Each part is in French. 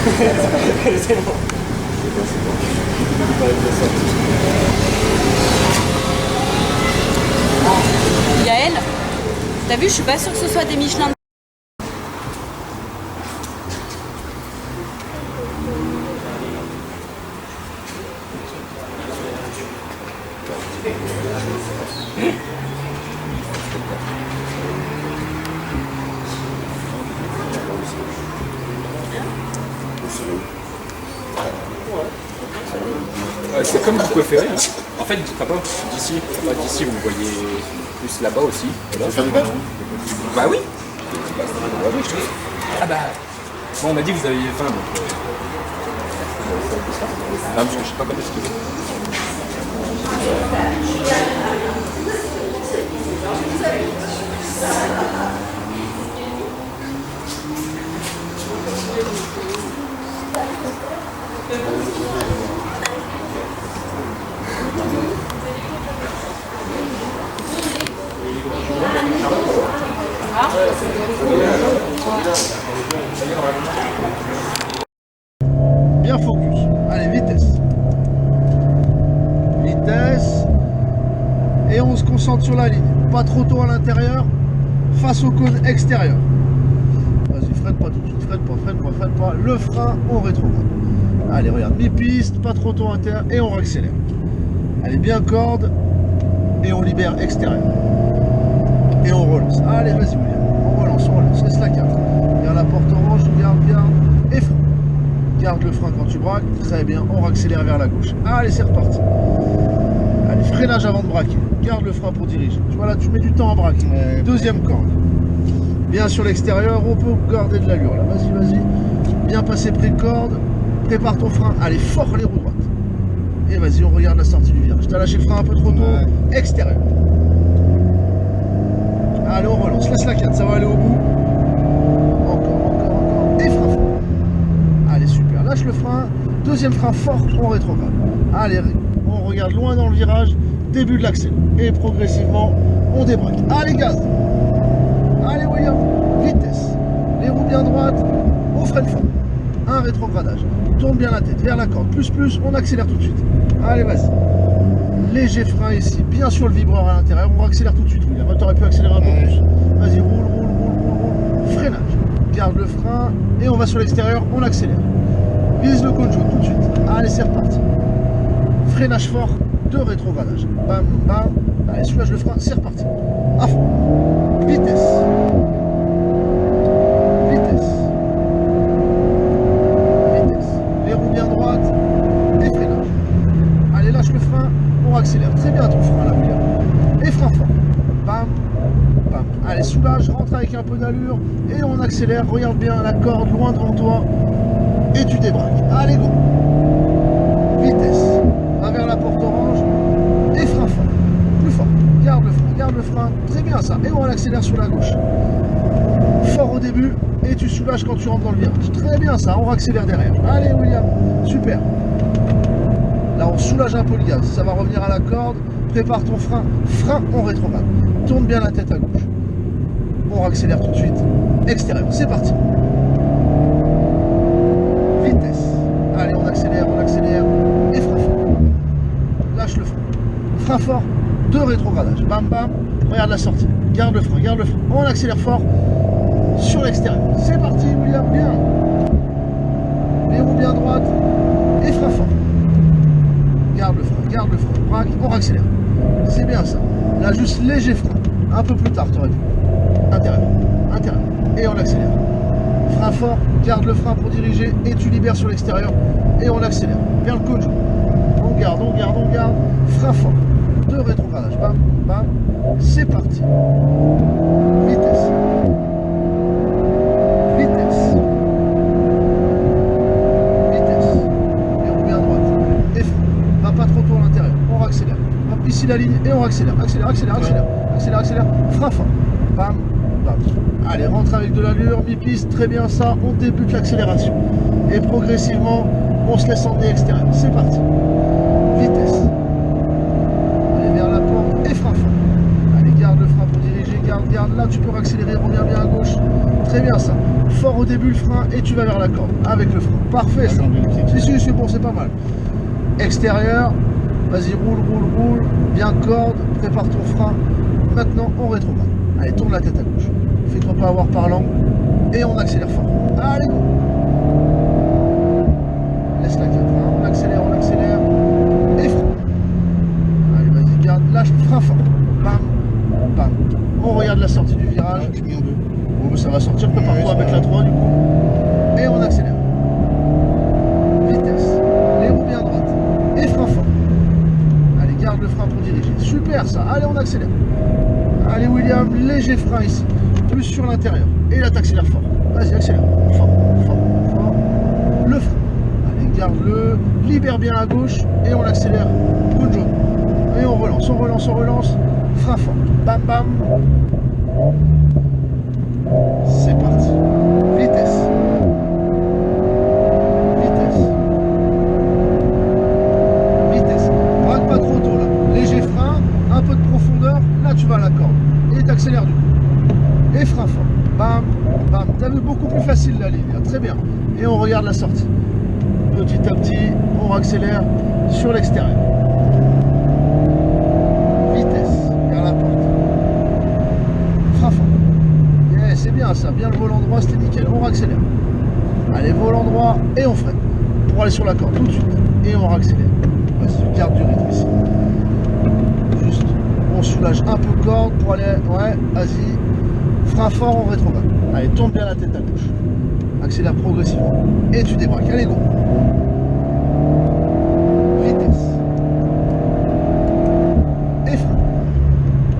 C'est bon. Yael, t'as vu, je suis pas sûre que ce soit des Michelin. C'est comme vous préférez. Hein. En fait, d'ici, vous voyez plus là-bas aussi. Voilà. Tu fais du badge? Bah oui. Bah oui, je trouve. Ah bah. Bon, on m'a dit que vous aviez faim, donc. Non, parce que je sais pas quand est-ce que. Bien focus. Allez, vitesse. Vitesse. Et on se concentre sur la ligne. Pas trop tôt à l'intérieur. Face au cône extérieur. Vas-y, freine pas tout de suite. Freine pas. Le frein, on rétrograde. Allez, regarde. Mi-piste, pas trop tôt à l'intérieur. Et on accélère. Allez, bien corde. Et on libère extérieur. Et on relance. Allez, vas-y, William. On relance. Laisse la carte. Regarde la porte orange. Garde. Et frein. Garde le frein quand tu braques. Très bien. On accélère vers la gauche. Allez, c'est reparti. Allez, freinage avant de braquer. Garde le frein pour diriger. Tu vois là, tu mets du temps à braquer. Deuxième corde. Bien sur l'extérieur. On peut garder de l'allure là. Vas-y. Bien passer pré-corde. Prépare ton frein. Allez, fort les roues droites. Et vas-y, on regarde la sortie du virage. T'as lâché le frein un peu trop tôt. Extérieur. Allez, on relance. Laisse la 4. Ça va aller au bout. Encore. Et frein fort. Allez, super. Lâche le frein. Deuxième frein fort. On rétrograde. Allez, on regarde loin dans le virage. Début de l'accès. Et progressivement, on débraque. Allez, gaz. Allez, William. Vitesse. Les roues bien droites. On freine fort. Un rétrogradage. Tourne bien la tête vers la corde. Plus. On accélère tout de suite. Allez, vas-y. Léger frein ici. Bien sur le vibreur à l'intérieur. On accélère tout de suite, William. Tu aurais pu accélérer un peu plus. Vas-y, roule. Freinage. Garde le frein. Et on va sur l'extérieur. On accélère. Vise le cône jaune tout de suite. Allez, c'est reparti. Freinage fort. 2 rétrogradages. Bam. Allez, soulage le frein. C'est reparti. À fond. Vitesse. Les roues bien droites. Et freinage. Allez, lâche le frein. On accélère. Très bien ton frein là, William. Et frein fort. Bam. Allez, soulage. Rentre avec un peu d'allure. Et on accélère. Regarde bien la corde loin devant toi. Et tu débraques. Allez, go. Vitesse. Va vers la porte orange. Et frein fort. Plus fort. Garde le frein. Très bien ça. Et on accélère sur la gauche. Fort au début. Et tu soulages quand tu rentres dans le virage. Très bien ça. On accélère derrière. Allez, William. Super. Là, on soulage un peu le gaz. Ça va revenir à la corde. Prépare ton frein. Frein, on rétrograde. Tourne bien la tête à gauche. On accélère tout de suite. Extérieur. C'est parti. Vitesse. Allez, on accélère. Et frein fort. Lâche le frein. Frein fort. 2 rétrogradages. Bam. Regarde la sortie. Garde le frein. On accélère fort. Sur l'extérieur. C'est parti, William. Bien. Les roues bien droites. Et frein fort. Garde le frein. Braque. On accélère. C'est bien ça. Là, juste léger frein. Un peu plus tard, tu aurais pu. Intérieur. Et on accélère. Frein fort. Garde le frein pour diriger. Et tu libères sur l'extérieur. Et on accélère. Vers le cône jaune. On garde. Frein fort. 2 rétrogradages. Bam. C'est parti. Vitesse. Les roues bien droites. Et frein. Va pas trop tôt à l'intérieur. On accélère. Hop, ici la ligne. Et on accélère. Accélère. Frein fort. Bam. Allez, rentre avec de l'allure. Mi-piste. Très bien ça. On débute l'accélération. Et progressivement, on se laisse emmener extérieur. C'est parti. Vitesse. Allez vers la porte. Et frein fort. Allez, garde le frein pour diriger. Garde. Là, tu peux accélérer. Reviens bien à gauche. Très bien ça. Fort au début le frein et tu vas vers la corde avec le frein. Parfait ça. Si, c'est bon, c'est pas mal. Extérieur. Vas-y, roule. Bien corde. Prépare ton frein. Maintenant, on rétrograde. Allez, tourne la tête à gauche. Fais-toi pas avoir par l'angle. Et on accélère fort. Allez, go. Laisse la 4. On accélère. Et frein. Allez, vas-y, garde. Lâche, frein fort. Bam. On regarde la sortie du virage. Je mets en deux. Bon, ça va sortir, prépare-toi avec la 3 du coup. Et on accélère. Vitesse. Les roues bien droites. Et frein fort. Allez, garde le frein pour diriger. Super ça. Allez, on accélère. Allez, William, léger frein ici. Plus sur l'intérieur. Et là, t'accélères fort. Vas-y, accélère. Fort. Le frein. Allez, garde-le. Libère bien à gauche. Et on accélère. Coup jaune. Et on relance. Frein fort. Bam. C'est parti. Vitesse. Braque pas trop tôt là. Léger frein, un peu de profondeur. Là tu vas à la corde. Et t'accélères du coup. Et frein fort. Bam. T'as vu, beaucoup plus facile la ligne. Très bien. Et on regarde la sortie. Petit à petit, on accélère sur l'extérieur. Vitesse. Vers la porte. Frein fort. C'est bien ça, bien le volant droit, c'était nickel. On accélère. Allez, volant droit et on freine. Pour aller sur la corde tout de suite. Et on accélère. Vas-y, garde du rythme ici. Juste, on soulage un peu corde pour aller. Ouais, vas-y. Frein fort, on rétrograde. Allez, tourne bien la tête à gauche. Accélère progressivement. Et tu débraques. Allez, go. Vitesse. Et frein.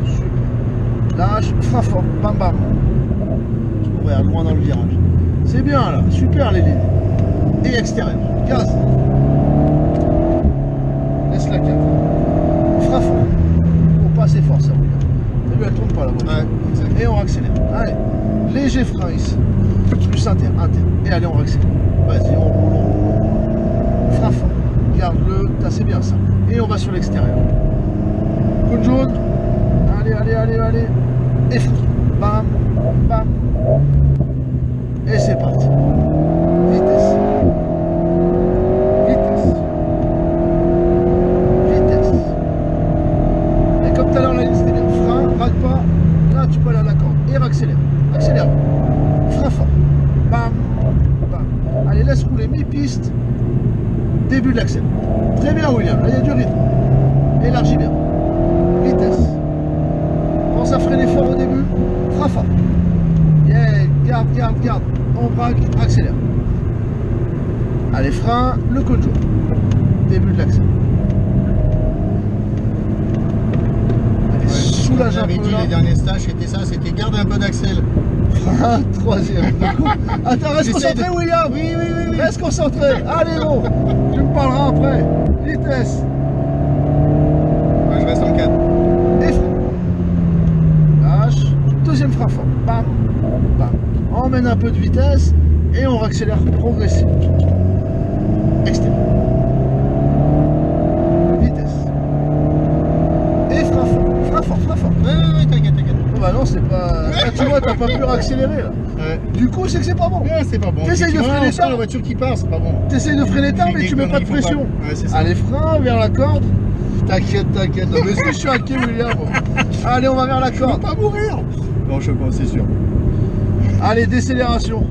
Super. Lâche, frein fort. Bam. Regarde, loin dans le virage. C'est bien là, super les lignes. Et extérieur, gaz. Laisse la 4. Frein fort. Faut pas assez fort ça, regarde. T'as vu, elle tourne pas la voiture. Ouais, et on accélère. Allez, léger frein ici. Plus interne. Et allez, on accélère. Vas-y, on roule. Frein fort. Garde-le, c'est bien ça. Et on va sur l'extérieur. Coup de jaune. Allez. Et frein. Bam. Et c'est parti. Vitesse. Et comme tout à l'heure, la ligne c'était bien. Frein, rate pas. Là, tu peux aller à la corde. Et accélère. Frein fort. Bam. Allez, laisse rouler mi-piste. Début de l'accel. Très bien, William. Là, il y a du rythme. Élargis bien. Vitesse. Pense à freiner fort au début. Frein fort. Garde. On braque, accélère. Allez, frein, le cône jaune. Début de l'accel. Allez, soulage un peu dit là. les derniers stages, c'était garde un peu d'accel. Frein, troisième. Attends, reste concentré, William. Oui. Reste concentré. Allez, bon. Tu me parleras après. Vitesse. Ouais, je reste en 4. Et frein. Lâche. Deuxième frein fort. Bam. On emmène un peu de vitesse et on accélère progressivement. Extérieur. Vitesse. Et frein fort. Ouais, t'inquiète. Oh bah non, c'est pas. Là, tu vois, t'as pas pu accélérer là. Ouais. Du coup, c'est que c'est pas bon. Ouais, c'est pas bon. T'essayes de Effectivement, freiner on sent tard. la voiture qui part, c'est pas bon. T'essayes de freiner tard, mais tu mets pas de pression. Ouais, c'est ça. Allez, frein vers la corde. T'inquiète. Non, mais si je suis inquiet, William. Allez, on va vers la Je veux corde. pas mourir. Non, je sais pas, c'est sûr. Allez, décélération.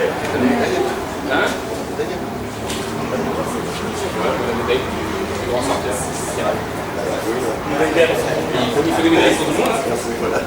Hein? La médaille du grand sorteur. Il faut des médailles pour tout le monde. Voilà.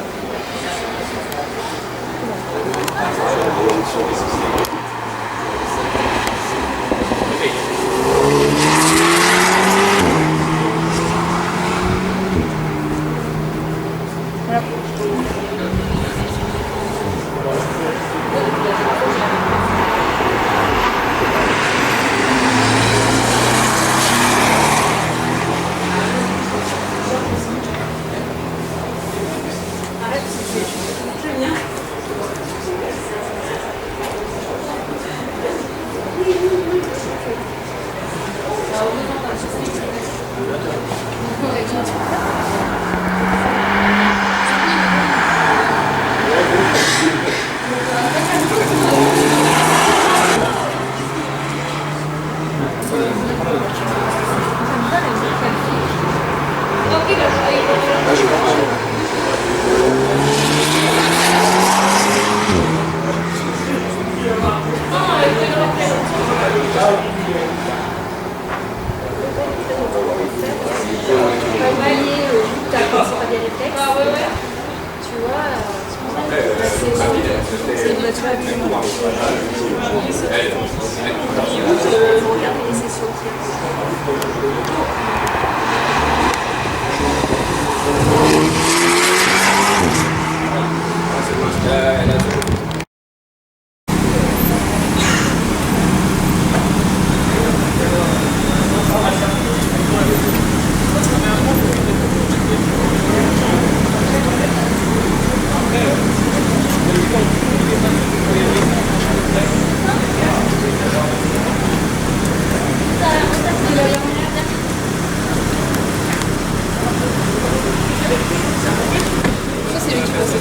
Ça, c'est lui qui passe.